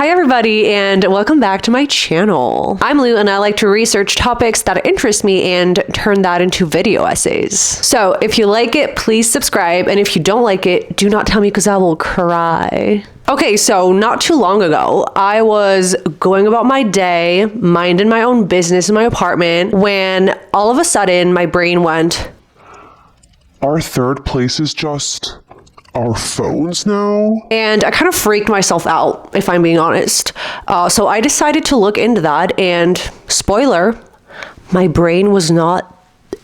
Hi everybody, and welcome back to my channel. I'm Lou, and I like to research topics that interest me and turn that into video essays. So if you like it, please subscribe, and if you don't like it, do not tell me because I will cry. Okay, so not too long ago, I was going about my day, minding my own business in my apartment, when all of a sudden my brain went, our third place is just our phones now? And I kind of freaked myself out, if I'm being honest. So I decided to look into that, and spoiler, my brain was not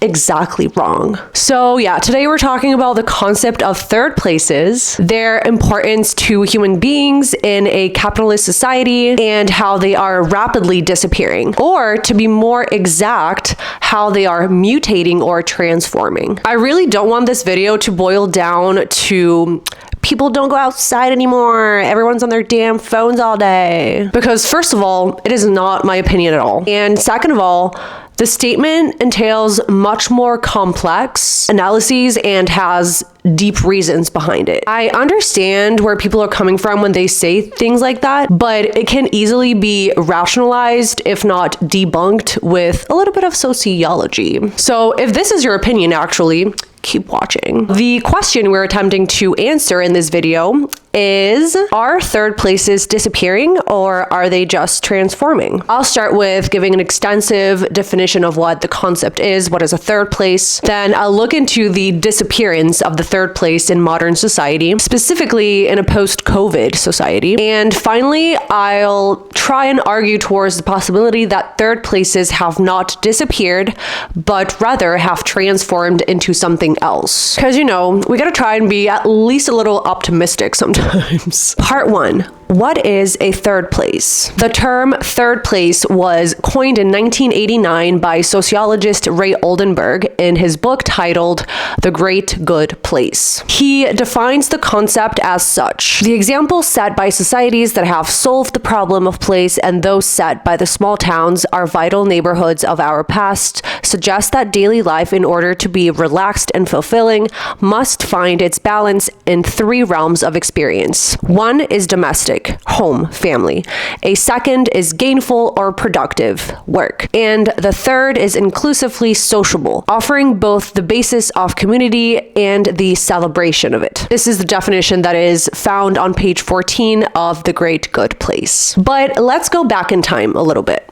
exactly wrong. So yeah, today we're talking about the concept of third places, their importance to human beings in a capitalist society, and how they are rapidly disappearing, or to be more exact, how they are mutating or transforming. I really don't want this video to boil down to people don't go outside anymore, everyone's on their damn phones all day. Because first of all, it is not my opinion at all. And second of all, the statement entails much more complex analyses and has deep reasons behind it. I understand where people are coming from when they say things like that, but it can easily be rationalized, if not debunked, with a little bit of sociology. So if this is your opinion, actually, keep watching. The question we're attempting to answer in this video is, are third places disappearing, or are they just transforming? I'll start with giving an extensive definition of what the concept is, what is a third place. Then I'll look into the disappearance of the third place in modern society, specifically in a post-COVID society. And finally, I'll try and argue towards the possibility that third places have not disappeared, but rather have transformed into something else. Because, you know, we gotta try and be at least a little optimistic sometimes. Part 1. What is a third place? The term third place was coined in 1989 by sociologist Ray Oldenburg in his book titled The Great Good Place. He defines the concept as such: the examples set by societies that have solved the problem of place and those set by the small towns, our vital neighborhoods of our past, suggest that daily life, in order to be relaxed and fulfilling, must find its balance in 3 realms of experience. One is domestic, home, family. A second is gainful or productive, work. And the third is inclusively sociable, offering both the basis of community and the celebration of it. This is the definition that is found on page 14 of The Great Good Place. But let's go back in time a little bit.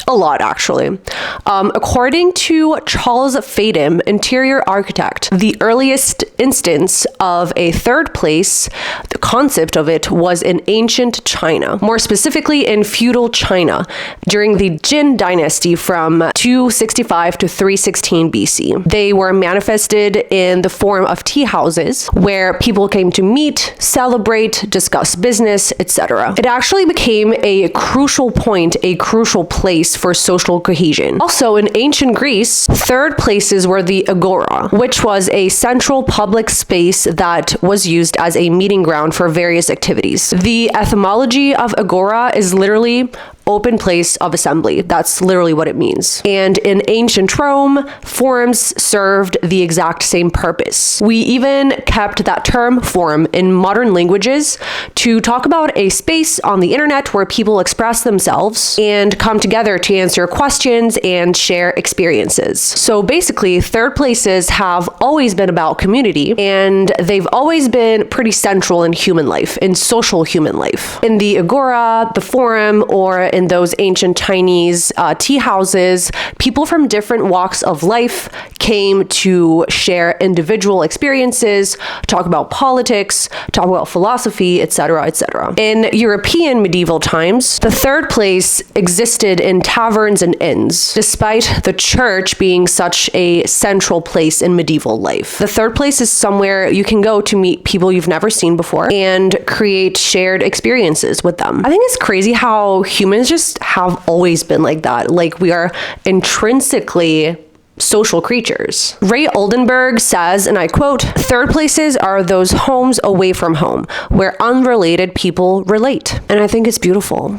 A lot, actually. According to Charles Fadim, interior architect, the earliest instance of a third place, the concept of it, was in ancient China, more specifically in feudal China, during the Jin dynasty from 265 to 316 BC. They were manifested in the form of tea houses, where people came to meet, celebrate, discuss business, etc. It actually became a crucial point, a crucial place for social cohesion. Also, in ancient Greece, third places were the agora, which was a central public space that was used as a meeting ground for various activities. The etymology of agora is literally open place of assembly. That's literally what it means. And in ancient Rome, forums served the exact same purpose. We even kept that term forum in modern languages to talk about a space on the internet where people express themselves and come together to answer questions and share experiences. So basically, third places have always been about community, and they've always been pretty central in human life, in social human life. In the agora, the forum, or in those ancient Chinese tea houses, people from different walks of life came to share individual experiences, talk about politics, talk about philosophy, etc., etc. In European medieval times, the third place existed in taverns and inns, despite the church being such a central place in medieval life. The third place is somewhere you can go to meet people you've never seen before and create shared experiences with them. I think it's crazy how humans just have always been like that. Like, we are intrinsically social creatures. Ray Oldenburg says, and I quote, "Third places are those homes away from home, where unrelated people relate." And I think it's beautiful.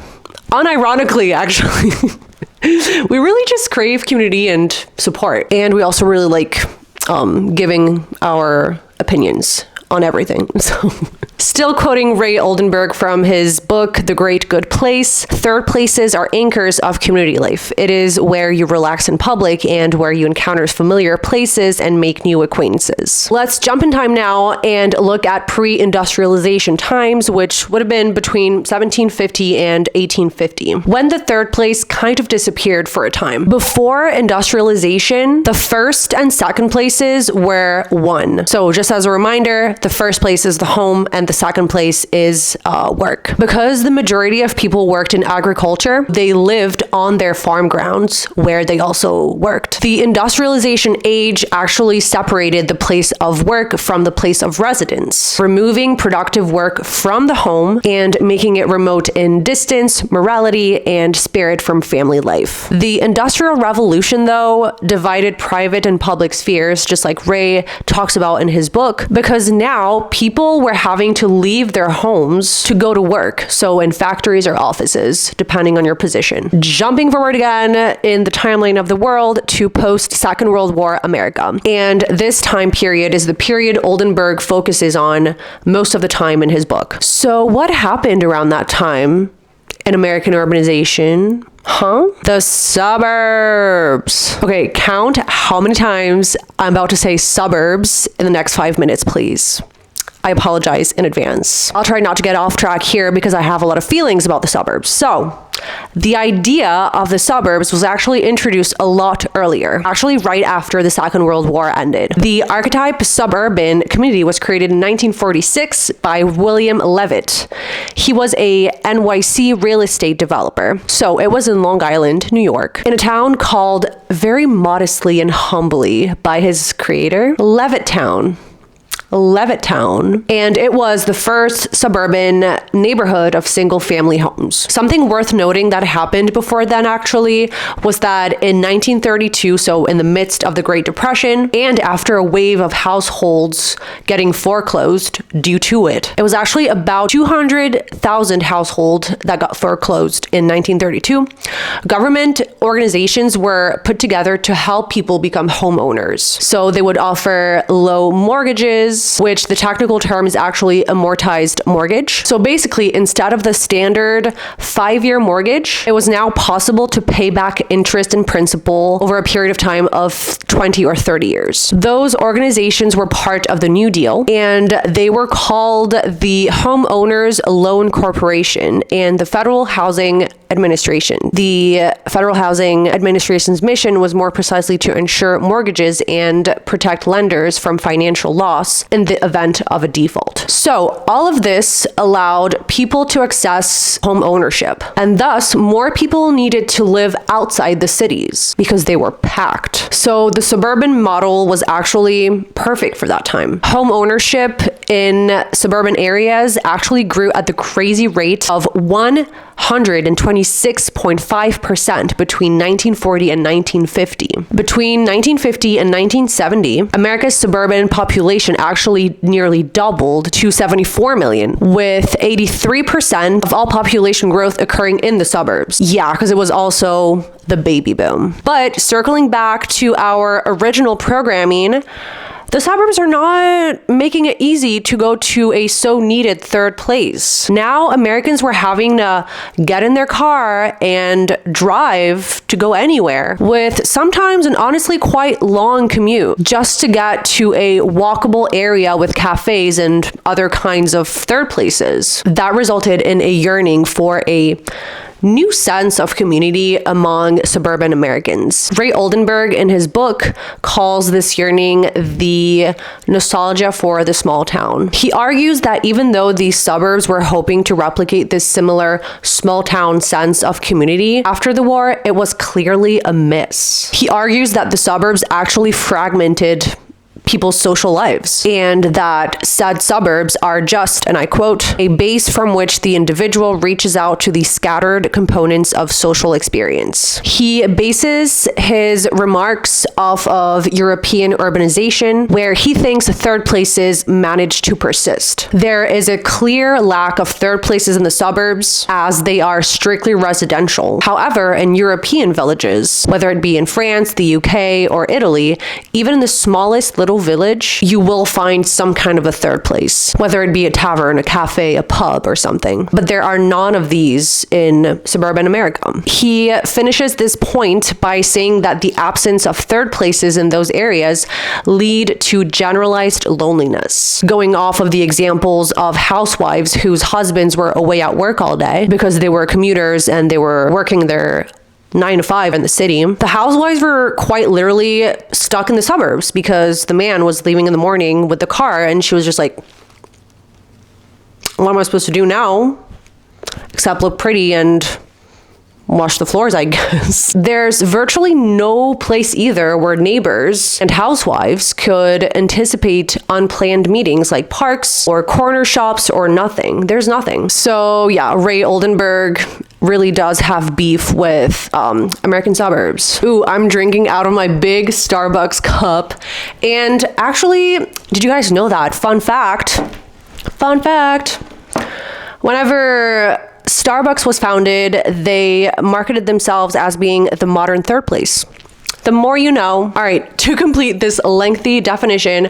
Unironically, actually. We really just crave community and support. And we also really like giving our opinions on everything. So Still quoting Ray Oldenburg from his book, The Great Good Place, third places are anchors of community life. It is where you relax in public and where you encounter familiar places and make new acquaintances. Let's jump in time now and look at pre-industrialization times, which would have been between 1750 and 1850, when the third place kind of disappeared for a time. Before industrialization, the first and second places were one. So just as a reminder, the first place is the home and the second place is work. Because the majority of people worked in agriculture, they lived on their farm grounds where they also worked. The industrialization age actually separated the place of work from the place of residence, removing productive work from the home and making it remote in distance, morality, and spirit from family life. The Industrial Revolution, though, divided private and public spheres, just like Ray talks about in his book, because now people were having to leave their homes to go to work, so in factories or offices, depending on your position. Jumping forward again in the timeline of the world to post-Second World War America. And this time period is the period Oldenburg focuses on most of the time in his book. So what happened around that time in American urbanization? The suburbs. Okay, count how many times I'm about to say suburbs in the next 5 minutes, please. I apologize in advance. I'll try not to get off track here because I have a lot of feelings about the suburbs. So, the idea of the suburbs was actually introduced a lot earlier, actually right after the Second World War ended. The archetype suburban community was created in 1946 by William Levitt. He was a NYC real estate developer. So it was in Long Island, New York, in a town called, very modestly and humbly by his creator, Levittown. And it was the first suburban neighborhood of single-family homes. Something worth noting that happened before then actually was that in 1932, so in the midst of the Great Depression, and after a wave of households getting foreclosed due to it, it was actually about 200,000 households that got foreclosed in 1932. Government organizations were put together to help people become homeowners. So they would offer low mortgages, which the technical term is actually amortized mortgage. So basically, instead of the standard 5-year mortgage, it was now possible to pay back interest and principal over a period of time of 20 or 30 years. Those organizations were part of the New Deal, and they were called the Homeowners Loan Corporation and the Federal Housing Administration. The Federal Housing Administration's mission was more precisely to ensure mortgages and protect lenders from financial loss in the event of a default. So all of this allowed people to access home ownership, and thus more people needed to live outside the cities because they were packed. So the suburban model was actually perfect for that time. Home ownership in suburban areas actually grew at the crazy rate of 126.5% between 1940 and 1950. Between 1950 and 1970, America's suburban population actually nearly doubled to 74 million, with 83% of all population growth occurring in the suburbs. Yeah, because it was also the baby boom. But circling back to our original programming, the suburbs are not making it easy to go to a so needed third place. Now Americans were having to get in their car and drive to go anywhere, with sometimes an honestly quite long commute just to get to a walkable area with cafes and other kinds of third places. That resulted in a yearning for a new sense of community among suburban Americans. Ray Oldenburg, in his book, calls this yearning the nostalgia for the small town. He argues that even though these suburbs were hoping to replicate this similar small town sense of community after the war, it was clearly a miss. He argues that the suburbs actually fragmented people's social lives, and that said suburbs are just, and I quote, a base from which the individual reaches out to the scattered components of social experience. He bases his remarks off of European urbanization, where he thinks third places manage to persist. There is a clear lack of third places in the suburbs, as they are strictly residential. However, in European villages, whether it be in France, the UK, or Italy, even in the smallest little Ghetto village, you will find some kind of a third place, whether it be a tavern, a cafe, a pub, or something. But there are none of these in suburban America. He finishes this point by saying that the absence of third places in those areas lead to generalized loneliness. Going off of the examples of housewives whose husbands were away at work all day because they were commuters and they were working their 9 to 5 in the city. The housewives were quite literally stuck in the suburbs because the man was leaving in the morning with the car and she was just like, what am I supposed to do now? Except look pretty and wash the floors, I guess. There's virtually no place either where neighbors and housewives could anticipate unplanned meetings like parks or corner shops or nothing. There's nothing. So yeah, Ray Oldenburg really does have beef with American suburbs. Ooh, I'm drinking out of my big Starbucks cup. And actually, did you guys know that? Fun fact. Whenever Starbucks was founded, they marketed themselves as being the modern third place. The more you know. All right, to complete this lengthy definition,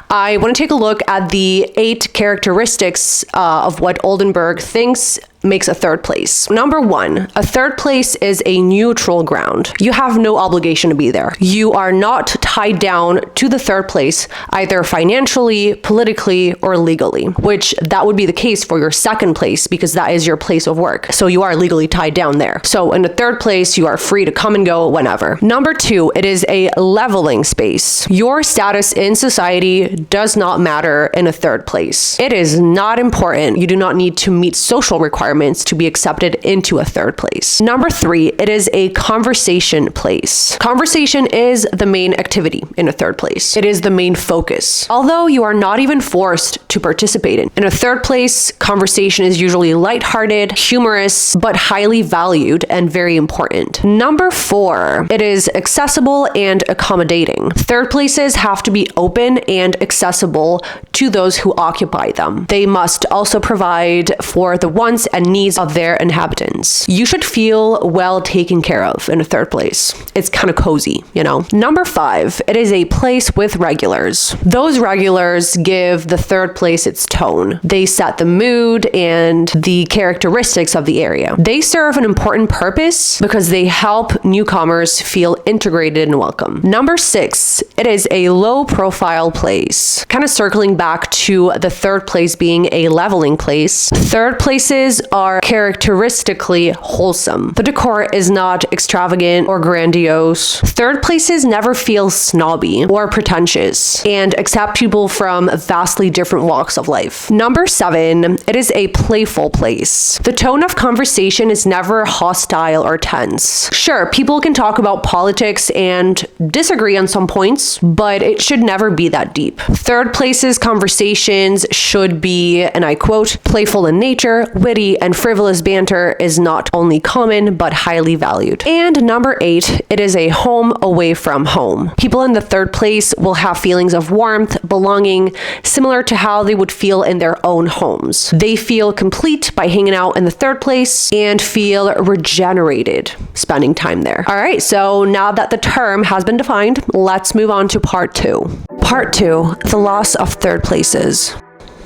I want to take a look at the 8 characteristics of what Oldenburg thinks makes a third place. Number 1, a third place is a neutral ground. You have no obligation to be there. You are not tied down to the third place, either financially, politically, or legally, which that would be the case for your second place because that is your place of work. So you are legally tied down there. So in the third place, you are free to come and go whenever. Number 2, it is a leveling space. Your status in society does not matter in a third place. It is not important. You do not need to meet social requirements to be accepted into a third place. Number 3, it is a conversation place. Conversation is the main activity in a third place. It is the main focus. Although you are not even forced to participate in a third place, conversation is usually lighthearted, humorous, but highly valued and very important. Number 4, it is accessible and accommodating. Third places have to be open and accessible to those who occupy them. They must also provide for the wants and needs of their inhabitants. You should feel well taken care of in a third place. It's kind of cozy, you know. Number 5, it is a place with regulars. Those regulars give the third place its tone. They set the mood and the characteristics of the area. They serve an important purpose because they help newcomers feel integrated and welcome. Number 6, it is a low profile place. Kind of circling back to the third place being a leveling place. Third places are characteristically wholesome. The decor is not extravagant or grandiose. Third places never feel snobby or pretentious and accept people from vastly different walks of life. Number 7, it is a playful place. The tone of conversation is never hostile or tense. Sure, people can talk about politics and disagree on some points, but it should never be that deep. Third places conversations should be, and I quote, playful in nature, witty, and frivolous banter is not only common, but highly valued. And number 8, it is a home away from home. People in the third place will have feelings of warmth, belonging, similar to how they would feel in their own homes. They feel complete by hanging out in the third place and feel regenerated spending time there. All right, so now that the term has been defined, let's move on to part 2. Part 2, the loss of third places.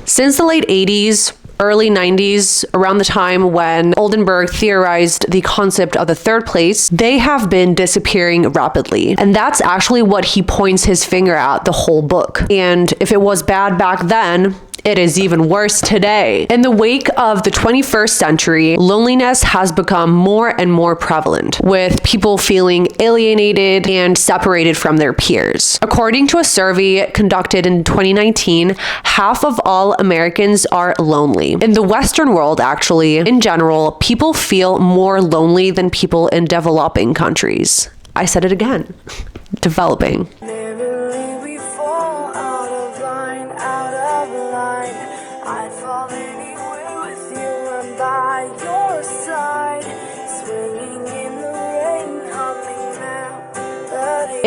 Since the late 80s, early 90s, around the time when Oldenburg theorized the concept of the third place, they have been disappearing rapidly. And that's actually what he points his finger at the whole book. And if it was bad back then, it is even worse today. In the wake of the 21st century, loneliness has become more and more prevalent, with people feeling alienated and separated from their peers. According to a survey conducted in 2019, half of all Americans are lonely. In the Western world, actually, in general, people feel more lonely than people in developing countries. I said it again. Developing.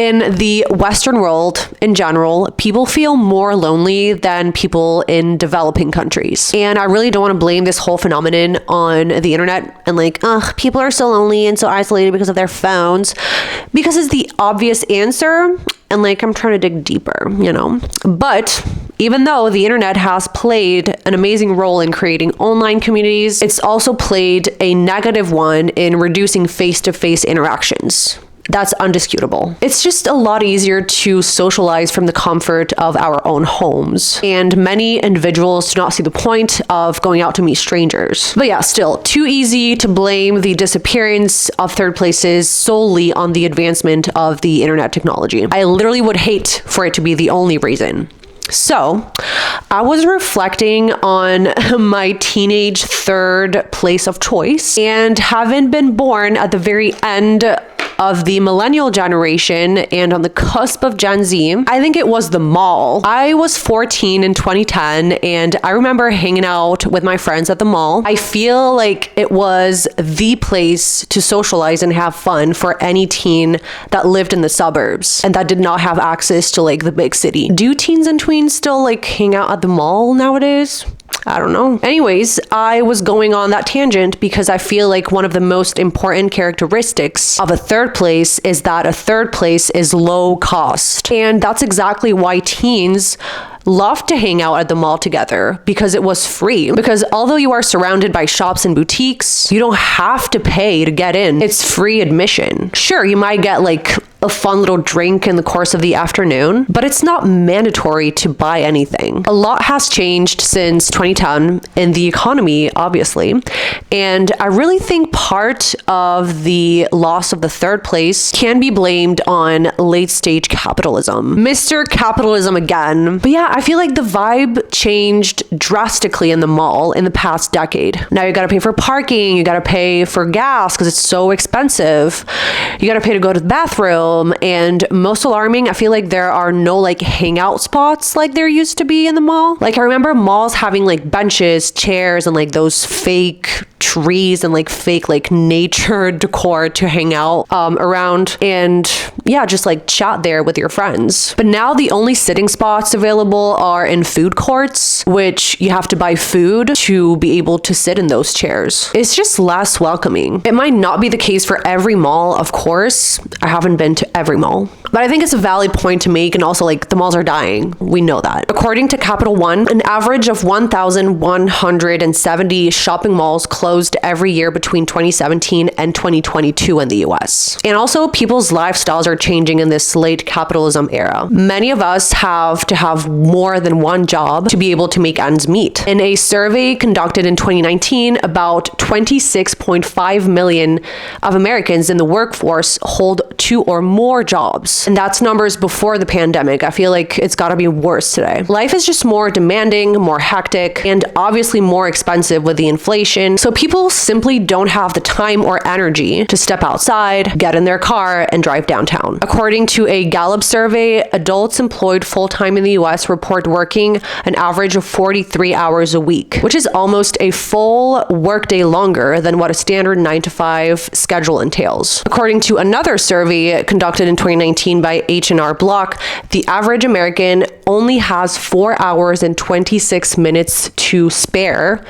In the Western world in general, people feel more lonely than people in developing countries. And I really don't want to blame this whole phenomenon on the internet and like, ugh, people are so lonely and so isolated because of their phones, because it's the obvious answer. And like, I'm trying to dig deeper, you know? But even though the internet has played an amazing role in creating online communities, it's also played a negative one in reducing face-to-face interactions. That's undisputable. It's just a lot easier to socialize from the comfort of our own homes. And many individuals do not see the point of going out to meet strangers. But yeah, still, too easy to blame the disappearance of third places solely on the advancement of the internet technology. I literally would hate for it to be the only reason. So, I was reflecting on my teenage third place of choice, and having been born at the very end of the millennial generation and on the cusp of Gen Z, I think it was the mall. I was 14 in 2010, and I remember hanging out with my friends at the mall. I feel like it was the place to socialize and have fun for any teen that lived in the suburbs and that did not have access to like the big city. Do teens and tweens still like hang out at the mall nowadays? I don't know. Anyways, I was going on that tangent because I feel like one of the most important characteristics of a third place is that a third place is low cost. And that's exactly why teens love to hang out at the mall together, because it was free. Because although you are surrounded by shops and boutiques, you don't have to pay to get in. It's free admission. Sure, you might get like a fun little drink in the course of the afternoon, but it's not mandatory to buy anything. A lot has changed since 2010 in the economy, obviously, and I really think part of the loss of the third place can be blamed on late stage capitalism. Mr. Capitalism again. But yeah, I feel like the vibe changed drastically in the mall in the past decade. Now you gotta pay for parking, you gotta pay for gas because it's so expensive, you gotta pay to go to the bathroom. And most alarming, I feel like there are no like hangout spots like there used to be in the mall. Like I remember malls having like benches, chairs, and like those fake trees and like fake like nature decor to hang out around and yeah, just like chat there with your friends. But now the only sitting spots available are in food courts, which you have to buy food to be able to sit in those chairs. It's just less welcoming. It might not be the case for every mall, of course. I haven't been to every mall, but I think it's a valid point to make, and also like the malls are dying. We know that. According to Capital One, an average of 1,170 shopping malls closed every year between 2017 and 2022 in the US. And also people's lifestyles are changing in this late capitalism era. Many of us have to have more than one job to be able to make ends meet. In a survey conducted in 2019, about 26.5 million of Americans in the workforce hold 2 or more jobs. And that's numbers before the pandemic. I feel like it's gotta be worse today. Life is just more demanding, more hectic, and obviously more expensive with the inflation. So people simply don't have the time or energy to step outside, get in their car, and drive downtown. According to a Gallup survey, adults employed full-time in the US report working an average of 43 hours a week, which is almost a full workday longer than what a standard 9-to-5 schedule entails. According to another survey conducted in 2019 by H&R Block, the average American only has 4 hours and 26 minutes to spare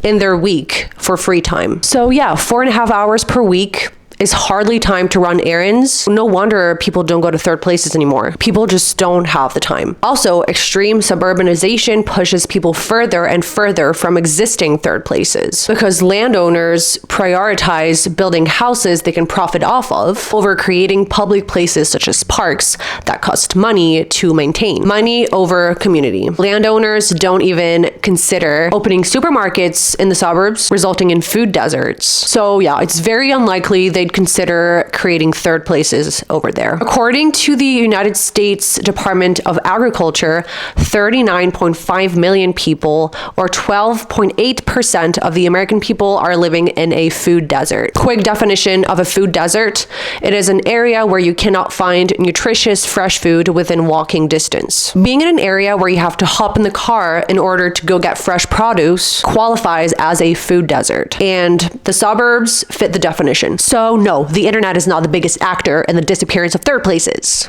in their week for free time. So yeah, 4.5 hours per week is hardly time to run errands. No wonder people don't go to third places anymore. People just don't have the time. Also, extreme suburbanization pushes people further and further from existing third places because landowners prioritize building houses they can profit off of over creating public places such as parks that cost money to maintain. Money over community. Landowners don't even consider opening supermarkets in the suburbs, resulting in food deserts. So yeah, it's very unlikely they'd consider creating third places over there. According to the United States Department of Agriculture, 39.5 million people, or 12.8% of the American people, are living in a food desert. Quick definition of a food desert: it is an area where you cannot find nutritious fresh food within walking distance. Being in an area where you have to hop in the car in order to go get fresh produce qualifies as a food desert, and the suburbs fit the definition. So So no, the internet is not the biggest actor in the disappearance of third places.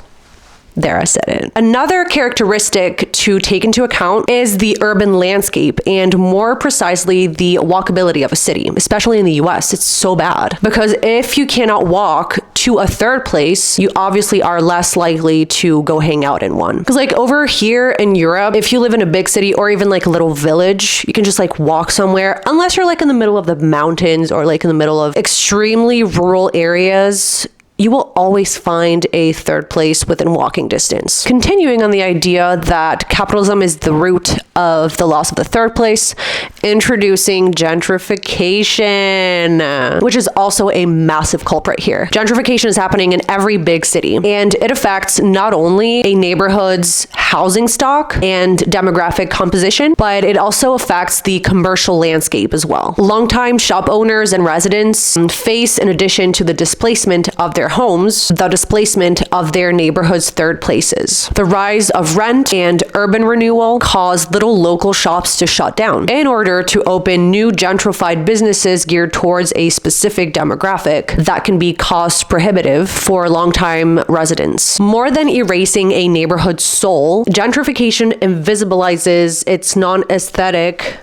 There, I said it. Another characteristic to take into account is the urban landscape, and more precisely, the walkability of a city, especially in the US. It's so bad because if you cannot walk to a third place, you obviously are less likely to go hang out in one. Because like over here in Europe, if you live in a big city or even like a little village, you can just like walk somewhere, unless you're like in the middle of the mountains or like in the middle of extremely rural areas. You will always find a third place within walking distance. Continuing on the idea that capitalism is the root of the loss of the third place, introducing gentrification, which is also a massive culprit here. Gentrification is happening in every big city, and it affects not only a neighborhood's housing stock and demographic composition, but it also affects the commercial landscape as well. Longtime shop owners and residents face, in addition to the displacement of their homes, the displacement of their neighborhood's third places. The rise of rent and urban renewal caused little local shops to shut down in order to open new gentrified businesses geared towards a specific demographic that can be cost prohibitive for longtime residents. More than erasing a neighborhood's soul, gentrification invisibilizes its non-aesthetic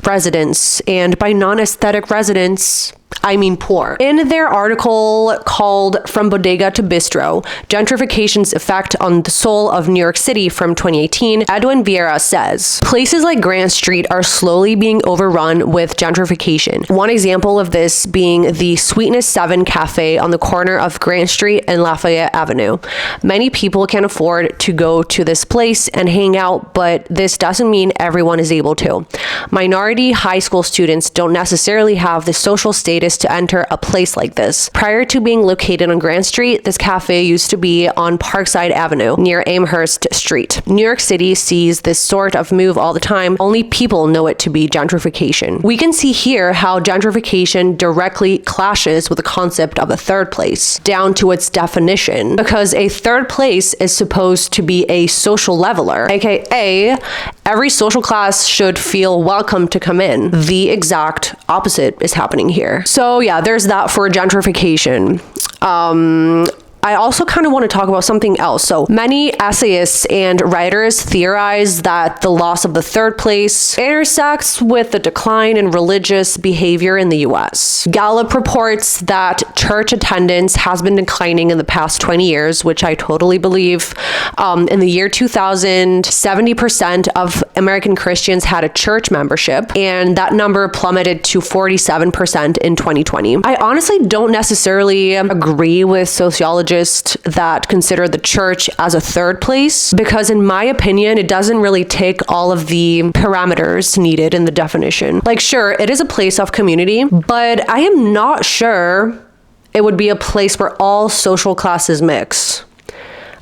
residents, and by non-aesthetic residents, I mean poor. In their article called From Bodega to Bistro, Gentrification's Effect on the Soul of New York City from 2018, Edwin Vieira says, places like Grant Street are slowly being overrun with gentrification. One example of this being the Sweetness 7 Cafe on the corner of Grant Street and Lafayette Avenue. Many people can afford to go to this place and hang out, but this doesn't mean everyone is able to. Minority high school students don't necessarily have the social status to enter a place like this. Prior to being located on Grant Street, this cafe used to be on Parkside Avenue near Amherst Street. New York City sees this sort of move all the time. Only people know it to be gentrification. We can see here how gentrification directly clashes with the concept of a third place, down to its definition, because a third place is supposed to be a social leveler, aka every social class should feel welcome to come in. The exact opposite is happening here. So yeah, there's that for gentrification. I also kind of want to talk about something else. So many essayists and writers theorize that the loss of the third place intersects with the decline in religious behavior in the US. Gallup reports that church attendance has been declining in the past 20 years, which I totally believe. In the year 2000, 70% of American Christians had a church membership, and that number plummeted to 47% in 2020. I honestly don't necessarily agree with sociologists that consider the church as a third place, because in my opinion, it doesn't really tick all of the parameters needed in the definition. Like, sure, it is a place of community, but I am not sure it would be a place where all social classes mix.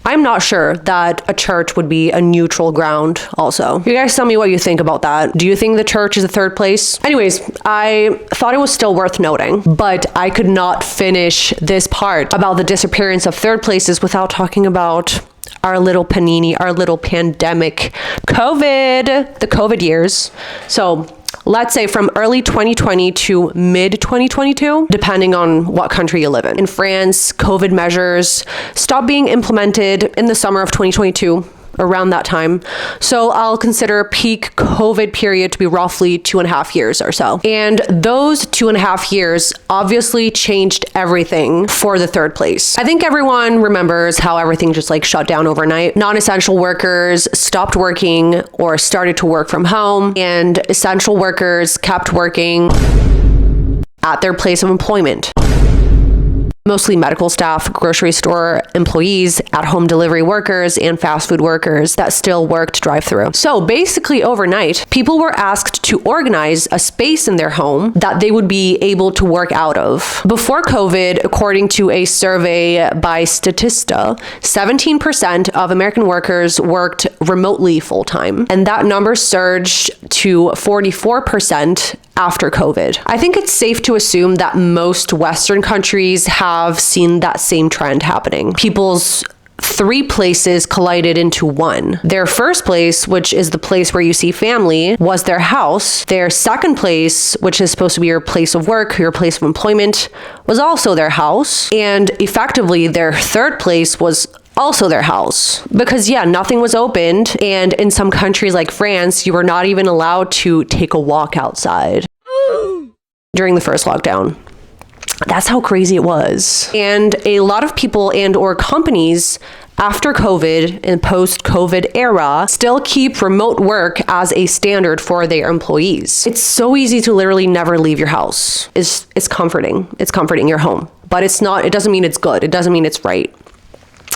I'm not sure that a church would be a neutral ground also. You guys tell me what you think about that. Do you think the church is a third place? Anyways, I thought it was still worth noting, but I could not finish this part about the disappearance of third places without talking about our little panini, our little pandemic, the COVID years. So let's say from early 2020 to mid 2022, depending on what country you live in. In France, COVID measures stopped being implemented in the summer of 2022, around that time. So I'll consider peak COVID period to be roughly 2.5 years or so. And those 2.5 years obviously changed everything for the third place. I think everyone remembers how everything just like shut down overnight. Non-essential workers stopped working or started to work from home, and essential workers kept working at their place of employment. Mostly medical staff, grocery store employees, at-home delivery workers, and fast food workers that still worked drive-through. So basically overnight, people were asked to organize a space in their home that they would be able to work out of. Before COVID, according to a survey by Statista, 17% of American workers worked remotely full-time, and that number surged to 44% after COVID. I think it's safe to assume that most Western countries have seen that same trend happening. People's three places collided into one. Their first place, which is the place where you see family, was their house. Their second place, which is supposed to be your place of work, your place of employment, was also their house. And effectively, their third place was also their house. Because yeah, nothing was opened. And in some countries like France, you were not even allowed to take a walk outside during the first lockdown. That's how crazy it was. And a lot of people and or companies after COVID and post-COVID era still keep remote work as a standard for their employees. It's so easy to literally never leave your house. It's comforting. It's comforting your home. But it doesn't mean it's good. It doesn't mean it's right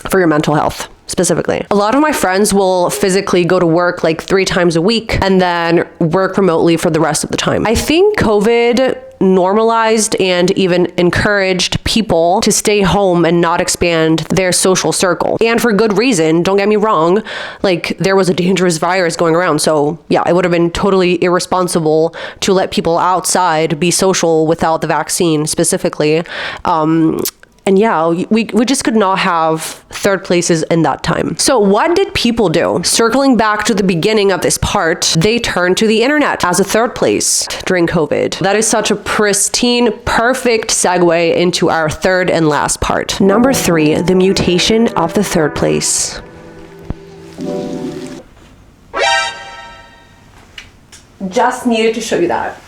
for your mental health. Specifically. A lot of my friends will physically go to work like 3 times a week and then work remotely for the rest of the time. I think COVID normalized and even encouraged people to stay home and not expand their social circle. And for good reason, don't get me wrong, like there was a dangerous virus going around. So yeah, it would have been totally irresponsible to let people outside be social without the vaccine specifically. And yeah, we just could not have third places in that time. So what did people do? Circling back to the beginning of this part, they turned to the internet as a third place during COVID. That is such a pristine, perfect segue into our third and last part. Number 3, the mutation of the third place. Just needed to show you that.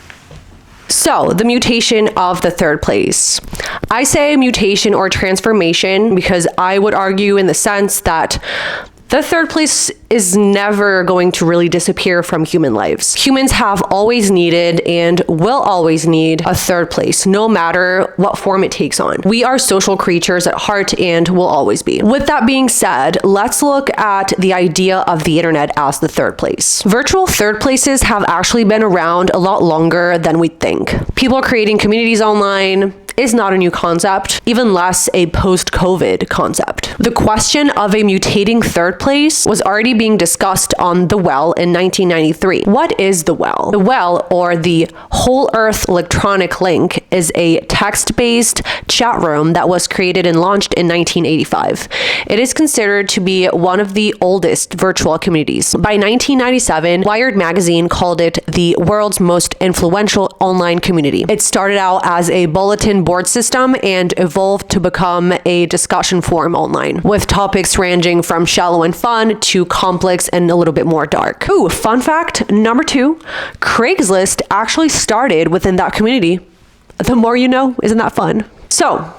So, the mutation of the third place. I say mutation or transformation because I would argue in the sense that the third place is never going to really disappear from human lives. Humans have always needed and will always need a third place, no matter what form it takes on. We are social creatures at heart and will always be. With that being said, let's look at the idea of the internet as the third place. Virtual third places have actually been around a lot longer than we think. People are creating communities online is not a new concept, even less a post-COVID concept. The question of a mutating third place was already being discussed on The Well in 1993. What is The Well? The Well, or the Whole Earth Electronic Link, is a text-based chat room that was created and launched in 1985. It is considered to be one of the oldest virtual communities. By 1997, Wired magazine called it the world's most influential online community. It started out as a bulletin board system and evolved to become a discussion forum online, with topics ranging from shallow and fun to complex and a little bit more dark. Ooh, fun fact number 2, Craigslist actually started within that community. The more you know, isn't that fun? So,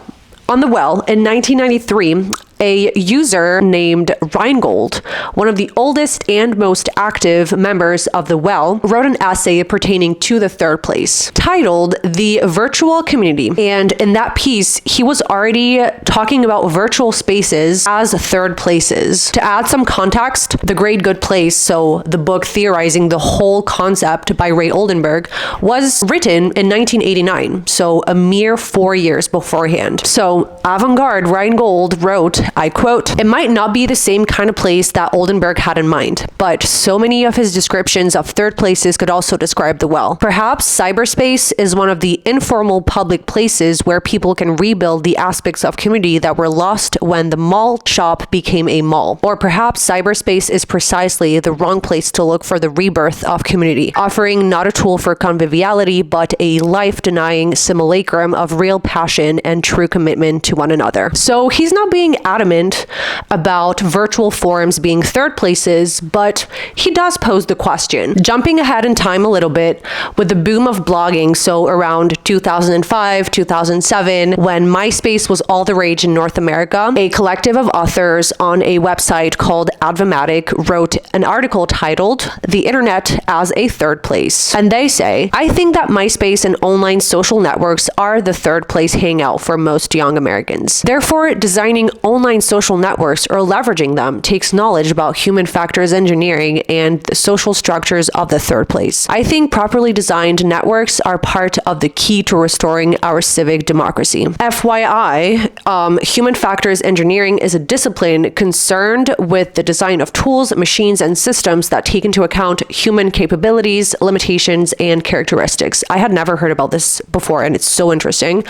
on The Well, in 1993, a user named Reingold, one of the oldest and most active members of The Well, wrote an essay pertaining to the third place, titled The Virtual Community. And in that piece, he was already talking about virtual spaces as third places. To add some context, The Great Good Place, so the book theorizing the whole concept by Ray Oldenburg, was written in 1989, so a mere 4 years beforehand. So avant-garde Reingold wrote, I quote, "It might not be the same kind of place that Oldenburg had in mind, but so many of his descriptions of third places could also describe The Well. Perhaps cyberspace is one of the informal public places where people can rebuild the aspects of community that were lost when the mall shop became a mall. Or perhaps cyberspace is precisely the wrong place to look for the rebirth of community, offering not a tool for conviviality, but a life-denying simulacrum of real passion and true commitment to one another." So he's not being adamant about virtual forums being third places, but he does pose the question. Jumping ahead in time a little bit, with the boom of blogging, so around 2005, 2007, when MySpace was all the rage in North America, a collective of authors on a website called Advomatic wrote an article titled The Internet as a Third Place. And they say, "I think that MySpace and online social networks are the third place hangout for most young Americans. Therefore, designing online social networks or leveraging them takes knowledge about human factors engineering and the social structures of the third place. I think properly designed networks are part of the key to restoring our civic democracy." FYI, human factors engineering is a discipline concerned with the design of tools, machines, and systems that take into account human capabilities, limitations, and characteristics. I had never heard about this before, and it's so interesting.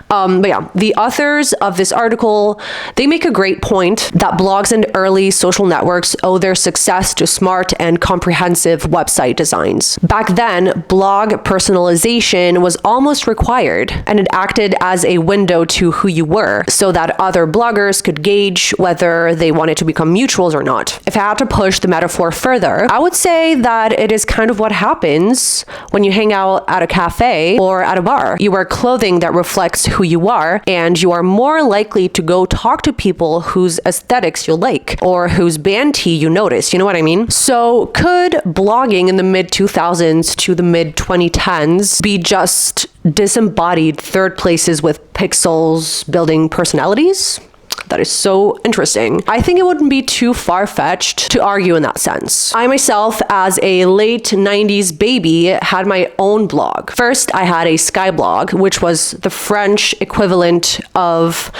But yeah, the authors of this article, they make a a great point that blogs and early social networks owe their success to smart and comprehensive website designs. Back then, blog personalization was almost required, and it acted as a window to who you were so that other bloggers could gauge whether they wanted to become mutuals or not. If I had to push the metaphor further, I would say that it is kind of what happens when you hang out at a cafe or at a bar. You wear clothing that reflects who you are, and you are more likely to go talk to people whose aesthetics you like or whose band tee you notice. You know what I mean? So could blogging in the mid-2000s to the mid-2010s be just disembodied third places with pixels building personalities? That is so interesting. I think it wouldn't be too far-fetched to argue in that sense. I myself, as a late 90s baby, had my own blog. First, I had a Skyblog, which was the French equivalent of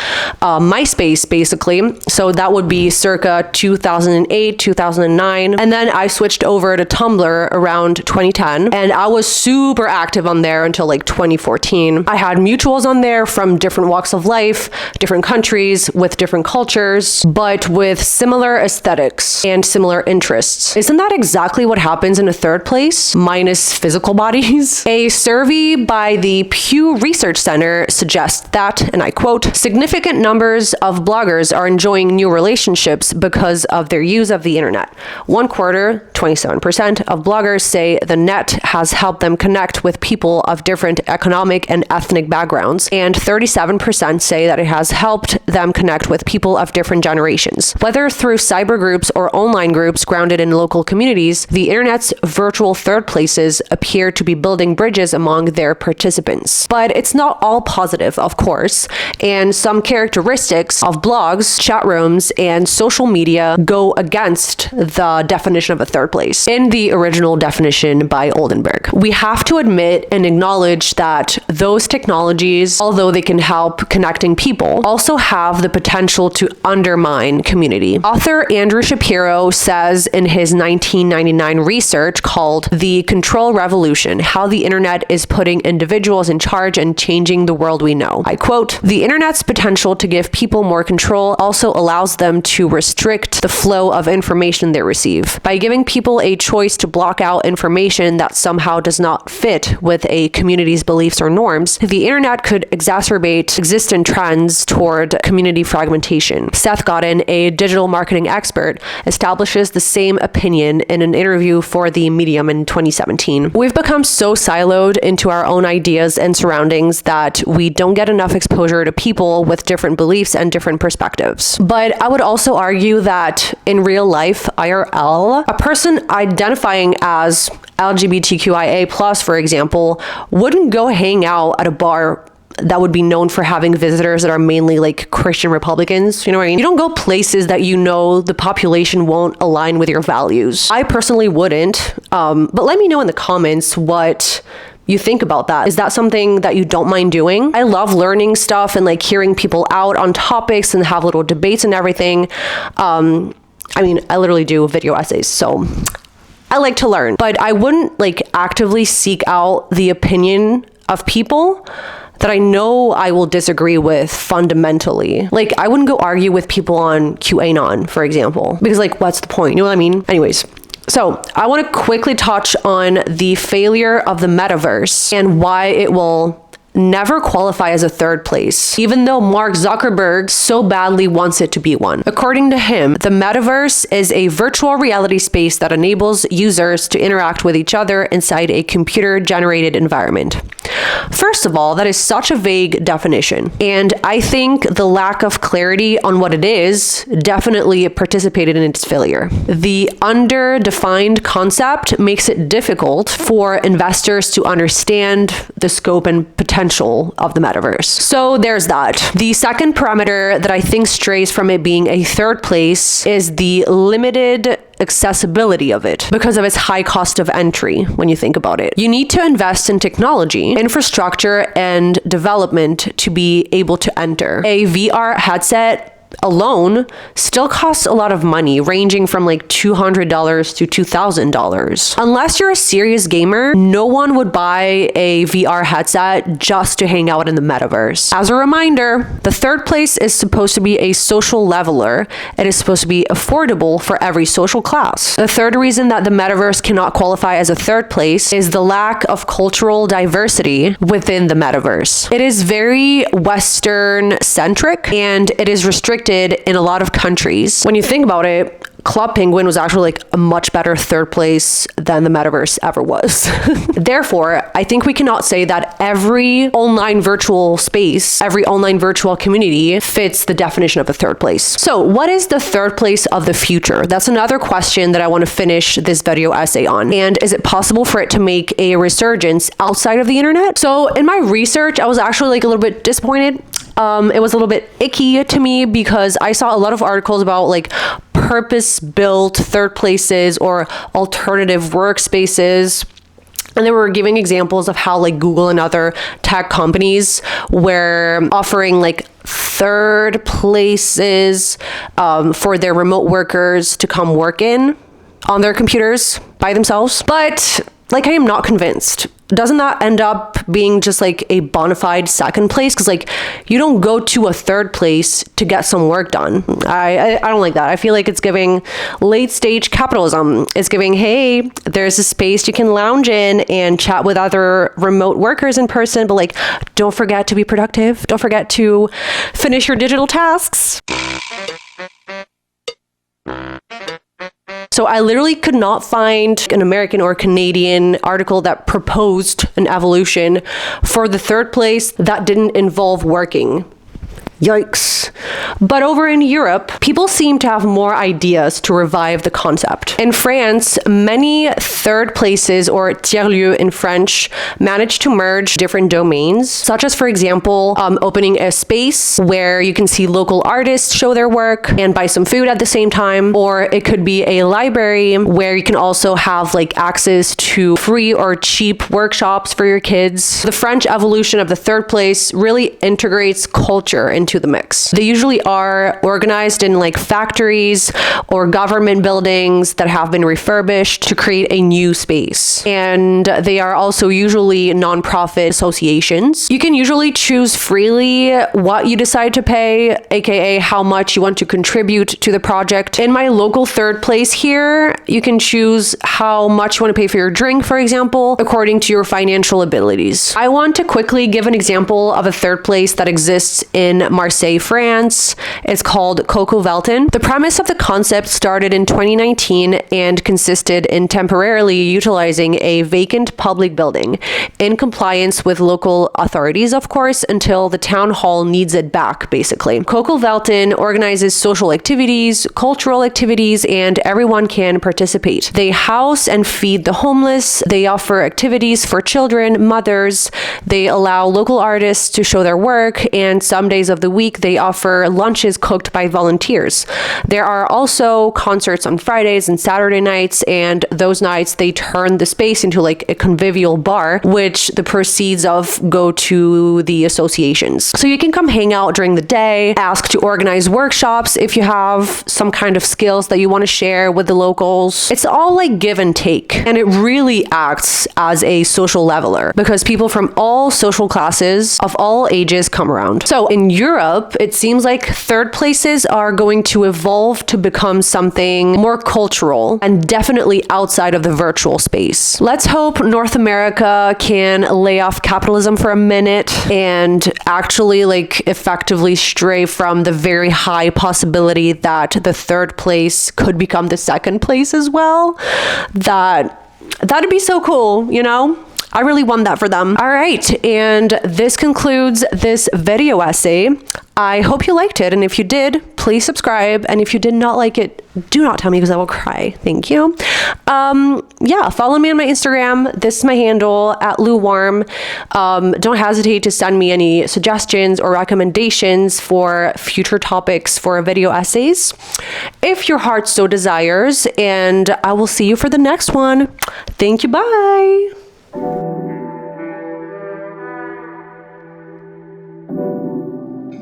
MySpace, basically. So that would be circa 2008, 2009. And then I switched over to Tumblr around 2010, and I was super active on there until like 2014. I had mutuals on there from different walks of life, different countries, with different cultures, but with similar aesthetics and similar interests. Isn't that exactly what happens in a third place, minus physical bodies? A survey by the Pew Research Center suggests that, and I quote, significant numbers of bloggers are enjoying new relationships because of their use of the internet. One quarter, 27% of bloggers say the net has helped them connect with people of different economic and ethnic backgrounds, and 37% say that it has helped them connect with people of different generations. Whether through cyber groups or online groups grounded in local communities, the internet's virtual third places appear to be building bridges among their participants. But it's not all positive, of course, and some characteristics of blogs, chat rooms, and social media go against the definition of a third place in the original definition by Oldenburg. We have to admit and acknowledge that those technologies, although they can help connecting people, also have the potential to undermine community. Author Andrew Shapiro says in his 1999 research called The Control Revolution, How the Internet is Putting Individuals in Charge and Changing the World We Know. I quote, the internet's potential to give people more control also allows them to restrict the flow of information they receive. By giving people a choice to block out information that somehow does not fit with a community's beliefs or norms, the internet could exacerbate existing trends toward community fragmentation. Seth Godin, a digital marketing expert, establishes the same opinion in an interview for The Medium in 2017. We've become so siloed into our own ideas and surroundings that we don't get enough exposure to people with different beliefs and different perspectives. But I would also argue that in real life, IRL, a person identifying as LGBTQIA+, for example, wouldn't go hang out at a bar that would be known for having visitors that are mainly like Christian Republicans. You know what I mean? You don't go places that you know the population won't align with your values. I personally wouldn't, but let me know in the comments what you think about that. Is that something that you don't mind doing? I love learning stuff and like hearing people out on topics and have little debates and everything. I mean, I literally do video essays, so I like to learn, but I wouldn't like actively seek out the opinion of people that I know I will disagree with fundamentally. Like, I wouldn't go argue with people on QAnon, for example, because like, what's the point? You know what I mean? Anyways, so I want to quickly touch on the failure of the metaverse and why it will never qualify as a third place, even though Mark Zuckerberg so badly wants it to be one. According to him, the metaverse is a virtual reality space that enables users to interact with each other inside a computer-generated environment. First of all, that is such a vague definition, and I think the lack of clarity on what it is definitely participated in its failure. The underdefined concept makes it difficult for investors to understand the scope and potential of the metaverse. So there's that. The second parameter that I think strays from it being a third place is the limited accessibility of it because of its high cost of entry when you think about it. You need to invest in technology, infrastructure, and development to be able to enter. A VR headset alone still costs a lot of money, ranging from like $200 to $2,000. Unless you're a serious gamer, no one would buy a VR headset just to hang out in the metaverse. As a reminder, the third place is supposed to be a social leveler. It is supposed to be affordable for every social class. The third reason that the metaverse cannot qualify as a third place is the lack of cultural diversity within the metaverse. It is very Western centric and it is restricted in a lot of countries. When you think about it, Club Penguin was actually like a much better third place than the metaverse ever was. Therefore, I think we cannot say that every online virtual space, every online virtual community fits the definition of a third place. So what is the third place of the future? That's another question that I want to finish this video essay on. And is it possible for it to make a resurgence outside of the internet? So in my research, I was actually like a little bit disappointed. It was a little bit icky to me because I saw a lot of articles about like purpose-built third places or alternative workspaces. And they were giving examples of how like Google and other tech companies were offering like third places for their remote workers to come work in on their computers by themselves. But like, I am not convinced. Doesn't that end up being just like a bona fide second place? Because like you don't go to a third place to get some work done. I don't like that. I feel like it's giving late stage capitalism. It's giving, hey, there's a space you can lounge in and chat with other remote workers in person, but like don't forget to be productive. Don't forget to finish your digital tasks. So I literally could not find an American or Canadian article that proposed an evolution for the third place that didn't involve working. Yikes. But over in Europe, people seem to have more ideas to revive the concept. In France, many third places, or tiers-lieux in French, manage to merge different domains, such as, for example, opening a space where you can see local artists show their work and buy some food at the same time, or it could be a library where you can also have like access to free or cheap workshops for your kids. The French evolution of the third place really integrates culture into the mix. They usually are organized in like factories or government buildings that have been refurbished to create a new space. And they are also usually nonprofit associations. You can usually choose freely what you decide to pay, aka how much you want to contribute to the project. In my local third place here, you can choose how much you want to pay for your drink, for example, according to your financial abilities. I want to quickly give an example of a third place that exists in Marseille, France. It's called Coco Velton. The premise of the concept started in 2019 and consisted in temporarily utilizing a vacant public building in compliance with local authorities, of course, until the town hall needs it back, basically. Coco Velton organizes social activities, cultural activities, and everyone can participate. They house and feed the homeless. They offer activities for children, mothers. They allow local artists to show their work, and some days of the week they offer lunches cooked by volunteers. There are also concerts on Fridays and Saturday nights, and those nights they turn the space into like a convivial bar, which the proceeds of go to the associations. So you can come hang out during the day, ask to organize workshops if you have some kind of skills that you want to share with the locals. It's all like give and take, and it really acts as a social leveler because people from all social classes of all ages come around. So in Europe, it seems like third places are going to evolve to become something more cultural and definitely outside of the virtual space. Let's hope North America can lay off capitalism for a minute and actually like effectively stray from the very high possibility that the third place could become the second place as well. That'd be so cool, you know? I really want that for them. All right, and this concludes this video essay. I hope you liked it, and if you did, please subscribe, and if you did not like it, do not tell me because I will cry. Thank you. Yeah, follow me on my Instagram. This is my handle, @LouWarm. Don't hesitate to send me any suggestions or recommendations for future topics for video essays, if your heart so desires, and I will see you for the next one. Thank you, bye.